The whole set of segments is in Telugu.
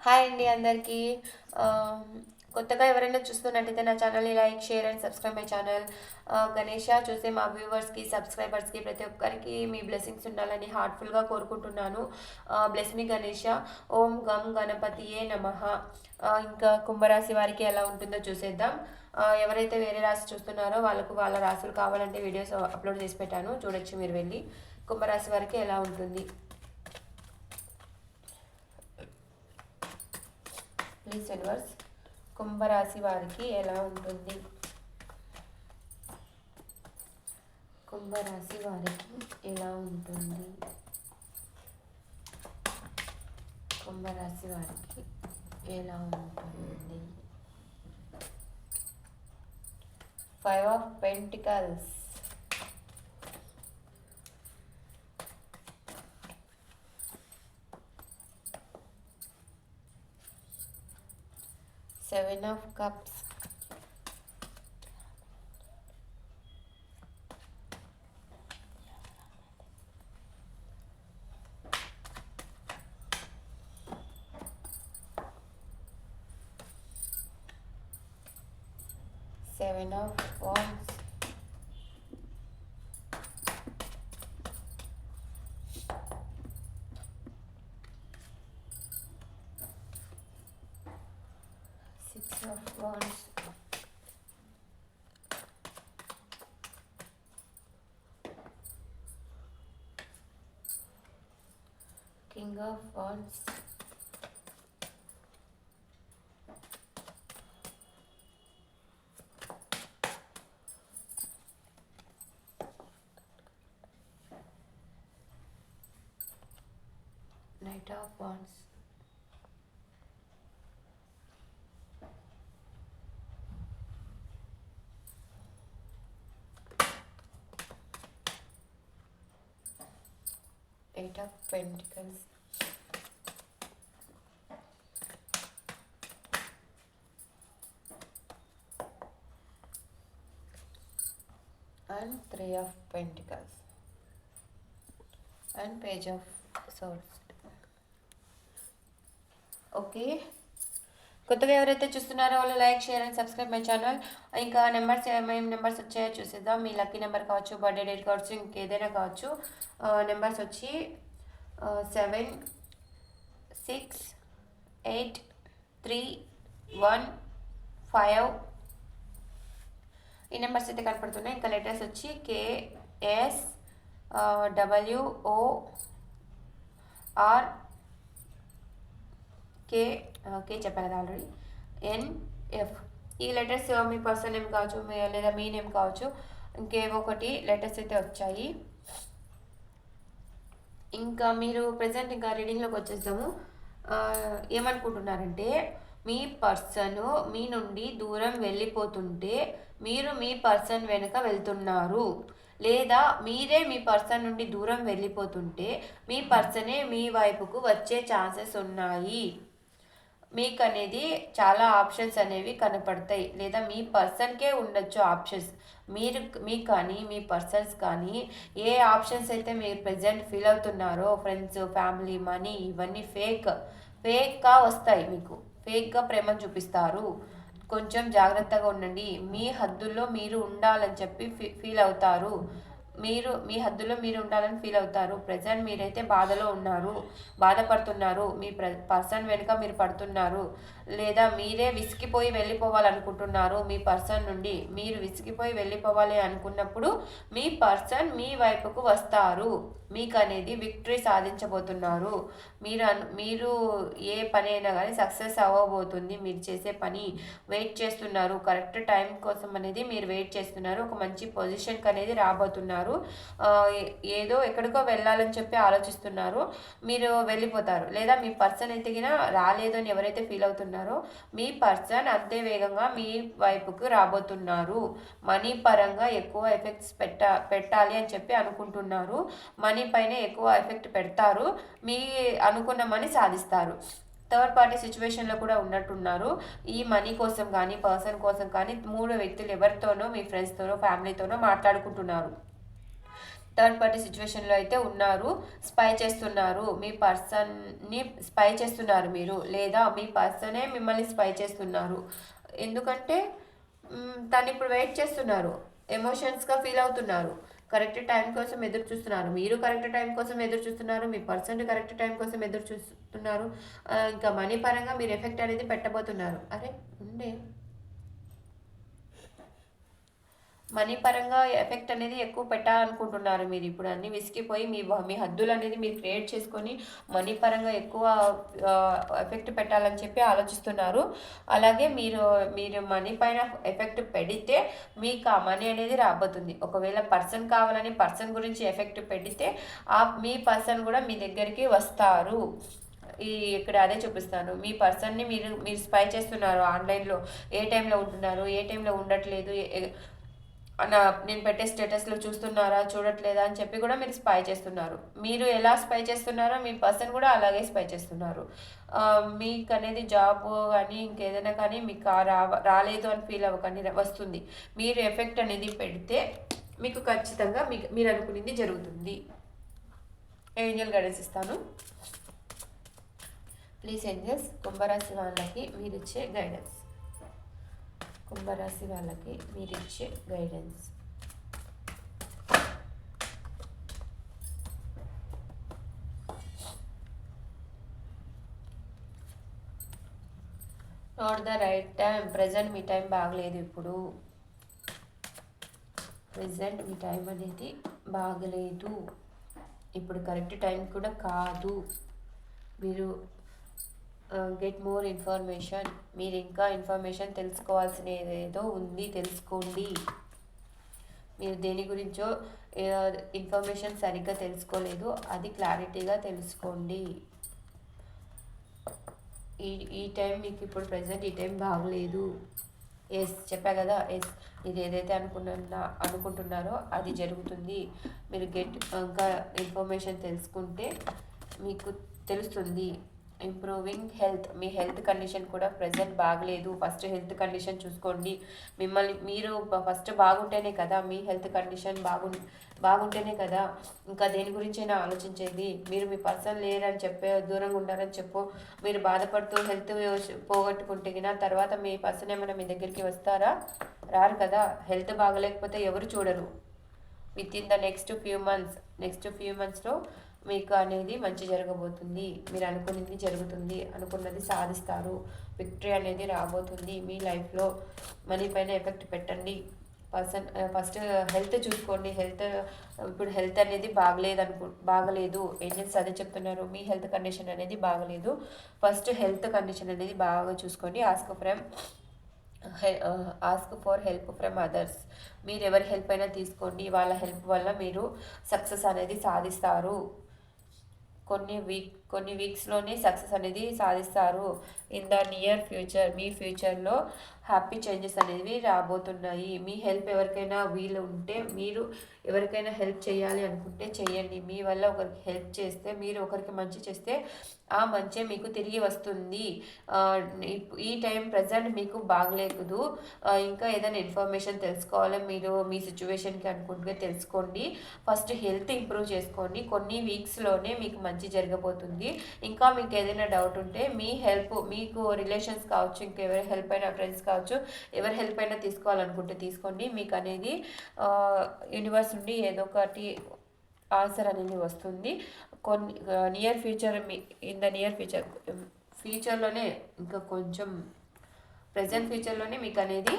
హాయ్ అండి అందరికీ. కొత్తగా ఎవరైనా చూస్తున్నట్టయితే నా ఛానల్ని like, share and subscribe my channel. Ganesha చూసే మా వ్యూవర్స్కి, సబ్స్క్రైబర్స్కి ప్రతి ఒక్కరికి మీ బ్లెస్సింగ్స్ ఉండాలని హార్ట్ఫుల్గా కోరుకుంటున్నాను. Bless me Ganesha. ఓం గం గణపతియే నమః. ఇంకా కుంభరాశి వారికి ఎలా ఉంటుందో చూసేద్దాం. ఎవరైతే వేరే రాశి చూస్తున్నారో వాళ్ళ రాశులు కావాలంటే వీడియోస్ అప్లోడ్ చేసి పెట్టాను, చూడొచ్చు మీరు వెళ్ళి. కుంభరాశి వారికి ఎలా ఉంటుంది ప్లీజ్ యూనివర్స్. కుంభరాశి వారికి ఎలా ఉంటుంది? కుంభరాశి వారికి ఎలా ఉంటుంది? కుంభరాశి వారికి ఎలా ఉంటుంది? 5 of Pentacles, 7 of Cups, Seven of Wands, Six of Wands, King of Wands, Knight of Wands, Eight of Pentacles, and Three of Pentacles, and Page of Swords. Okay, కొత్తగా ఎవరైతే చూస్తున్నారో వాళ్ళు like, share and subscribe my channel. ఇంకా ఏమేమి నెంబర్స్ వచ్చాయో చూసేద్దాం. మీ లక్కీ నెంబర్ కావచ్చు, బర్త్డే డేట్ కావచ్చు, ఇంకేదైనా కావచ్చు. నెంబర్స్ వచ్చి 7, 6, 8, 3, 1, 5. ఈ నెంబర్స్ అయితే కనపడుతున్నాయి. ఇంకా లెటర్స్ వచ్చి KS, WOR, కే చెప్పాను కదా ఆల్రెడీ, NF. ఈ లెటర్స్ మీ పర్సన్ నేమ్ కావచ్చు, లేదా మీ నేమ్ కావచ్చు, ఇంకేవో ఒకటి లెటర్స్ అయితే వచ్చాయి. ఇంకా మీరు ప్రజెంట్ ఇంకా రీడింగ్లోకి వచ్చేద్దాము. ఏమనుకుంటున్నారంటే, మీ పర్సన్ మీ నుండి దూరం వెళ్ళిపోతుంటే మీరు మీ పర్సన్ వెనుక వెళ్తున్నారు, లేదా మీరే మీ పర్సన్ నుండి దూరం వెళ్ళిపోతుంటే మీ పర్సనే మీ వైపుకు వచ్చే ఛాన్సెస్ ఉన్నాయి. మీకు అనేది చాలా ఆప్షన్స్ అనేవి కనపడతాయి, లేదా మీ పర్సన్కే ఉండొచ్చు ఆప్షన్స్. మీకు కానీ మీ పర్సన్స్ కానీ ఏ ఆప్షన్స్ అయితే మీరు ప్రజెంట్ ఫీల్ అవుతున్నారో, ఫ్రెండ్స్, ఫ్యామిలీ, మనీ, ఇవన్నీ ఫేక్గా వస్తాయి. మీకు ఫేక్గా ప్రేమను చూపిస్తారు. కొంచెం జాగ్రత్తగా ఉండండి. మీ హద్దుల్లో మీరు ఉండాలని చెప్పి ఫీల్ అవుతారు. మీ హద్దులో మీరు ఉండాలని ఫీల్ అవుతారు. ప్రజెంట్ మీరైతే బాధలో ఉన్నారు, బాధపడుతున్నారు. మీ పర్సన్ వెనుక మీరు పడుతున్నారు, లేదా మీరే విసిగిపోయి వెళ్ళిపోవాలనుకుంటున్నారు. మీ పర్సన్ నుండి మీరు విసిగిపోయి వెళ్ళిపోవాలి అనుకున్నప్పుడు మీ పర్సన్ మీ వైపుకు వస్తారు. మీకు అనేది విక్టరీ సాధించబోతున్నారు. మీరు ఏ పని అయినా కానీ సక్సెస్ అవ్వబోతుంది. మీరు చేసే పని వెయిట్ చేస్తున్నారు. కరెక్ట్ టైం కోసం అనేది మీరు వెయిట్ చేస్తున్నారు. ఒక మంచి పొజిషన్కి అనేది రాబోతున్నారు. ఏదో ఎక్కడికో వెళ్ళాలని చెప్పి ఆలోచిస్తున్నారు. మీరు వెళ్ళిపోతారు, లేదా మీ పర్సన్ ఎదిగినా రాలేదు అని ఎవరైతే ఫీల్ అవుతున్నారో మీ పర్సన్ అంతే వేగంగా మీ వైపుకు రాబోతున్నారు. మనీ పరంగా ఎక్కువ ఎఫెక్ట్స్ పెట్టాలి అని చెప్పి అనుకుంటున్నారు. మనీ పైన ఎక్కువ ఎఫెక్ట్ పెడతారు. మీ అనుకున్న మనీ సాధిస్తారు. థర్డ్ పార్టీ సిచ్యువేషన్లో కూడా ఉన్నట్టున్నారు. ఈ మనీ కోసం కానీ, పర్సన్ కోసం కానీ 3 వ్యక్తులు ఎవరితోనో, మీ ఫ్రెండ్స్తోనో, ఫ్యామిలీతోనో మాట్లాడుకుంటున్నారు. థర్డ్ పార్టీ సిచ్యువేషన్లో అయితే ఉన్నారు, స్పై చేస్తున్నారు, మీ పర్సన్ని స్పై చేస్తున్నారు మీరు, లేదా మీ పర్సనే మిమ్మల్ని స్పై చేస్తున్నారు. ఎందుకంటే తను ఇప్పుడు వెయిట్ చేస్తున్నారు, ఎమోషన్స్గా ఫీల్ అవుతున్నారు, కరెక్ట్ టైం కోసం ఎదురు చూస్తున్నారు, మీరు కరెక్ట్ టైం కోసం ఎదురు చూస్తున్నారు, మీ పర్సన్ కరెక్ట్ టైం కోసం ఎదురు చూస్తున్నారు. ఇంకా మనీ పరంగా మీరు ఎఫెక్ట్ అనేది పెట్టబోతున్నారు. అరే ఉండే మనీ పరంగా ఎఫెక్ట్ అనేది ఎక్కువ పెట్టాలనుకుంటున్నారు మీరు. ఇప్పుడు అన్నీ విసిగిపోయి మీ హద్దులు అనేది మీరు క్రియేట్ చేసుకొని మనీ పరంగా ఎక్కువ ఎఫెక్ట్ పెట్టాలని చెప్పి ఆలోచిస్తున్నారు. అలాగే మీరు మనీ పైన ఎఫెక్ట్ పెడితే మీకు ఆ మనీ అనేది రాబోతుంది. ఒకవేళ పర్సన్ కావాలని పర్సన్ గురించి ఎఫెక్ట్ పెడితే మీ పర్సన్ కూడా మీ దగ్గరికి వస్తారు. ఇక్కడ అదే చూపిస్తాను, మీ పర్సన్ని మీరు స్పై చేస్తున్నారు ఆన్లైన్లో, ఏ టైంలో ఉంటున్నారు, ఏ టైంలో ఉండట్లేదు, నేను పెట్టే స్టేటస్లో చూస్తున్నారా చూడట్లేదా అని చెప్పి కూడా మీరు స్పై చేస్తున్నారు. మీరు ఎలా స్పై చేస్తున్నారో మీ పర్సన్ కూడా అలాగే స్పై చేస్తున్నారు. మీకు అనేది జాబ్ కానీ ఇంకేదైనా కానీ మీకు రాలేదు అని ఫీల్ అవ్వకండి, వస్తుంది. మీరు ఎఫెక్ట్ అనేది పెడితే మీకు ఖచ్చితంగా మీరు అనుకునేది జరుగుతుంది. ఏంజల్ గైడెన్స్ ఇస్తాను. ప్లీజ్ ఏంజల్స్, కుంభరాశి వాళ్ళకి మీరు ఇచ్చే గైడెన్స్. కుంభరాశి వాళ్ళకి మీరిచ్చే guidance. Not the right time. Present me time బాగలేదు. ఇప్పుడు ప్రజెంట్ మీ టైం అనేది బాగలేదు. ఇప్పుడు కరెక్ట్ టైం కూడా కాదు. మీరు గెట్ మోర్ ఇన్ఫర్మేషన్. మీరు ఇంకా ఇన్ఫర్మేషన్ తెలుసుకోవాల్సిన ఏదేదో ఉంది, తెలుసుకోండి. మీరు దేని గురించో ఇన్ఫర్మేషన్ సరిగ్గా తెలుసుకోలేదు, అది క్లారిటీగా తెలుసుకోండి. ఈ టైం మీకు ఇప్పుడు ప్రజెంట్ ఈ టైం బాగలేదు. ఎస్ చెప్పా కదా, ఎస్ మీరు ఏదైతే అనుకుంటున్నారో అది జరుగుతుంది. మీరు ఇంకా ఇన్ఫర్మేషన్ తెలుసుకుంటే మీకు తెలుస్తుంది. Improving health. మీ హెల్త్ కండిషన్ కూడా ప్రజెంట్ బాగలేదు. ఫస్ట్ హెల్త్ కండిషన్ చూసుకోండి. మీరు ఫస్ట్ బాగుంటేనే కదా మీ హెల్త్ కండిషన్ బాగుంటేనే కదా ఇంకా దేని గురించైనా ఆలోచించేది. మీరు మీ పర్సన్ లేరని చెప్పే దూరంగా ఉండాలని చెప్పు మీరు బాధపడుతూ హెల్త్ పోగొట్టుకుంటే తర్వాత మీ పర్సన్ ఏమైనా మీ దగ్గరికి వస్తారా? రారు కదా. హెల్త్ బాగలేకపోతే ఎవరు చూడరు. With in the next few మంత్స్లో మీకు అనేది మంచి జరగబోతుంది. మీరు అనుకున్నది జరుగుతుంది, అనుకున్నది సాధిస్తారు. విక్టరీ అనేది రాబోతుంది మీ లైఫ్లో. మనీ పైన ఎఫెక్ట్ పెట్టండి. ఫస్ట్ హెల్త్ చూసుకోండి. ఇప్పుడు హెల్త్ అనేది బాగలేదు. ఏంజెల్స్ అదే చెప్తున్నారు, మీ హెల్త్ కండిషన్ అనేది బాగలేదు. ఫస్ట్ హెల్త్ కండిషన్ అనేది బాగా చూసుకోండి. Ask for help from others. మీరు ఎవరి హెల్ప్ అయినా తీసుకోండి. వాళ్ళ హెల్ప్ వల్ల మీరు సక్సెస్ అనేది సాధిస్తారు. కొన్ని వీక్స్లోనే సక్సెస్ అనేది సాధిస్తారు. ఇన్ ద నియర్ ఫ్యూచర్, మీ ఫ్యూచర్లో హ్యాపీ చేంజెస్ అనేవి రాబోతున్నాయి. మీ హెల్ప్ ఎవరికైనా వీలు ఉంటే, మీరు ఎవరికైనా హెల్ప్ చేయాలి అనుకుంటే చేయండి. మీ వల్ల ఒకరికి హెల్ప్ చేస్తే, మీరు ఒకరికి మంచి చేస్తే ఆ మంచి మీకు తిరిగి వస్తుంది. ఈ టైం ప్రజెంట్ మీకు బాగలేదు. ఇంకా ఏదైనా ఇన్ఫర్మేషన్ తెలుసుకోవాలి మీరు మీ సిచ్యువేషన్కి అనుకుంటే తెలుసుకోండి. ఫస్ట్ హెల్త్ ఇంప్రూవ్ చేసుకోండి. కొన్ని వీక్స్లోనే మీకు మంచి జరగబోతుంది. ఇంకా మీకు ఏదైనా డౌట్ ఉంటే మీకు రిలేషన్స్ కావచ్చు, ఇంకెవరి హెల్ప్ అయినా ఫ్రెండ్స్ కావచ్చు, ఎవరి హెల్ప్ అయినా తీసుకోవాలనుకుంటే తీసుకోండి. మీకు అనేది యూనివర్స్ నుండి ఏదో ఒకటి ఆన్సర్ అనేది వస్తుంది. కొన్ని near future in the near ఫ్యూచర్లోనే ఇంకా కొంచెం ప్రజెంట్ ఫ్యూచర్లోనే మీకు అనేది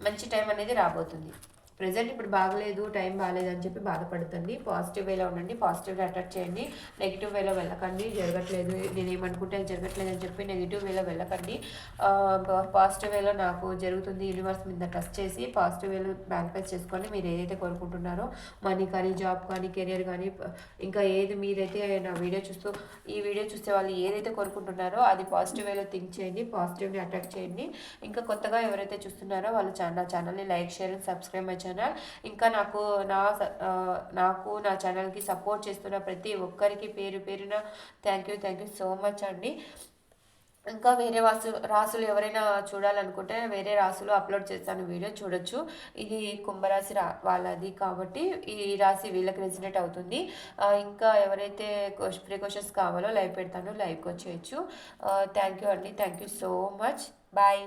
మంచి టైం అనేది రాబోతుంది. ప్రజెంట్ ఇప్పుడు బాగలేదు, టైం బాగలేదు అని చెప్పి బాధపడుతుంది. పాజిటివ్ వేలో ఉండండి, పాజిటివ్గా అట్రాక్ట్ చేయండి. నెగిటివ్ వేలో వెళ్ళకండి. జరగట్లేదు, నేనేమనుకుంటే జరగట్లేదు అని చెప్పి నెగిటివ్ వేలో వెళ్ళకండి. పాజిటివ్ వేలో నాకు జరుగుతుంది, యూనివర్స్ మీద ట్రస్ట్ చేసి పాజిటివ్ వేలో మేనిఫెస్ట్ చేసుకొని మీరు ఏదైతే కోరుకుంటున్నారో మనీ కానీ, జాబ్ కానీ, కెరియర్ కానీ, ఇంకా ఏది మీరైతే ఈ వీడియో చూస్తే వాళ్ళు ఏదైతే కోరుకుంటున్నారో అది పాజిటివ్ వేలో థింక్ చేయండి, పాజిటివ్ని అట్రాక్ట్ చేయండి. ఇంకా కొత్తగా ఎవరైతే చూస్తున్నారో వాళ్ళు నా ఛానల్ని like, share and subscribe my channel. ఇంకా నాకు నా ఛానల్కి సపోర్ట్ చేస్తున్న ప్రతి ఒక్కరికి పేరున థ్యాంక్ యూ సో మచ్ అండి. ఇంకా వేరే రాసులు ఎవరైనా చూడాలనుకుంటే వేరే రాసులు అప్లోడ్ చేస్తాను, వీడియో చూడొచ్చు. ఇది కుంభరాశి వాళ్ళది కాబట్టి ఈ రాశి వీళ్ళకి రెసినేట్ అవుతుంది. ఇంకా ఎవరైతే ఫ్రీ క్వశ్చన్స్ కావాలో లైవ్ పెడతాను, లైవ్కి వచ్చేయచ్చు. థ్యాంక్ యూ అండి, thank you so much. Bye.